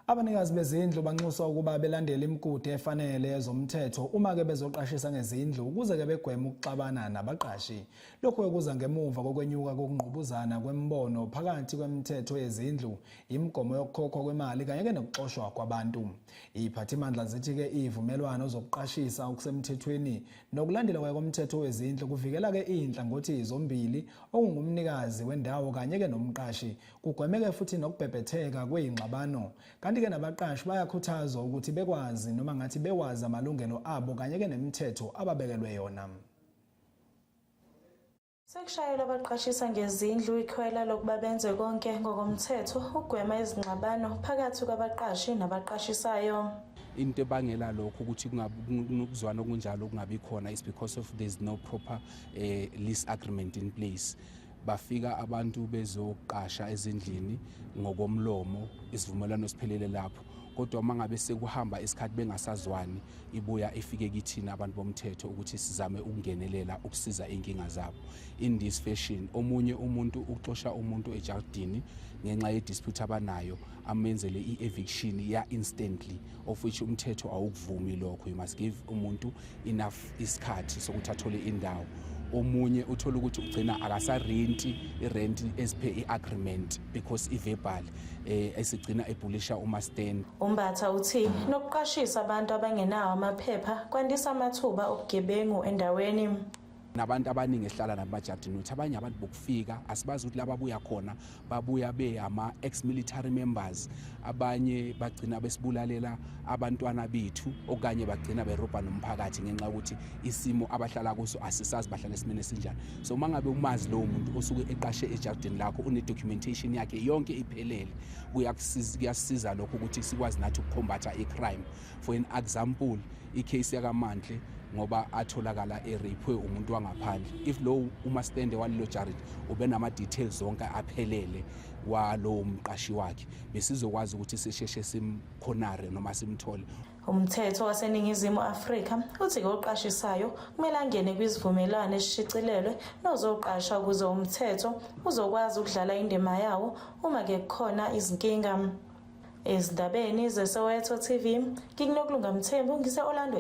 Abanikazi bezindlu banxuswa ukuba belandele imigudu efanele yezomthetho uma ke bezoqashisa ngezindlu ukuze ke begweme ukuxabana nabaqashi. Lokho kuza ngemuva kokwenyuka kokungqubuzana kwembono phakathi kwemithetho yezindlu, imigomo yokukhokhwa kwemali kanye ke nokuxoshwa kwabantu. Iziphathimandla zithi ke ivumelwano zokuqashisa okusemthethweni nokulandelwa komthetho wezindlu kuvikela ke inhlangothi zombili okungumnikazi wendawo kanye ke nomqashi, kugwemeke futhi nokubhebhetheka kwezingxabano. Kanti-ke nabaqashi bayakhuthazwa ukuthi bekwazi noma ngathi bewazi amalungelo abo kanye ke nemithetho ababekelwe yona. Sekushayela abaqashisa ngezindlu ikhwela lokuba benze konke ngokomthetho ukugwema izingxabano phakathi kwabaqashi nabaqashisayo. Into ebangela lokho ukuthi kungakuzwana okunjalo kungabi khona is because of there's no proper lease agreement in place. Bafika abantu bezoqasha ezindlini ngokomlomo, isivumelwano siphelele lapho. Kodwa mangabe sekuhamba isikhathi bengasazwani, ibuya ifike kithina abantu bomthetho ukuthi sizame ukungenelela ukusiza inkinga zabo. In this fashion, omunye umuntu uxosha umuntu ejardini ngenxa ye dispute abanayo, amenzele i-eviction ya instantly, of which umthetho awukuvumi lokho. You must give umuntu enough isikhathi sokuthi athole indawo. Omunye uthola ukuthi ugcina akasarenti irent as per i-agreement because i-verbal esigcina ebulisha uma-stand. Umbatha uthi nokuqashisa abantu abangenawo amaphepha kwandisa amathuba obugebengu endaweni. Nabantu abaningi ehlala namajardini uthi abanye abantu bokufika asibazi ukuthi laba babuya khona babuya ama ex-military members, abanye bagcina besibulalela abantwana bethu okanye bagcina berobha nomphakathi ngenxa ukuthi isimo abahlala kuso asisazi bahlala esimene esinjani. So mangabe umazi lo muntu osuke eqashe ejardini lakho une documentation yakhe yonke iphelele, kuyasiza lokho ukuthi sikwazi nathi ukukhombata i-crime. For an example, i-case yakaMantle ngoba atholakala erepwe umuntu wangaphandle, if lo umastende walelo jaridi ube nama details zonke aphelele walo umqashi wakhe, besizokwazi ukuthi sisheshe simkhonare noma simthole. Umthetho waseNingizimu Afrika uthi oqashisayo kumele angene kwizivumelwano ezishicilelwe nozoqasha ukuze umthetho uzokwazi ukudlala indima yawo uma ke kukhona izinkinga. Ezindabeni zeSoweto TV, nginokulunga Mthembu ngise Orlando.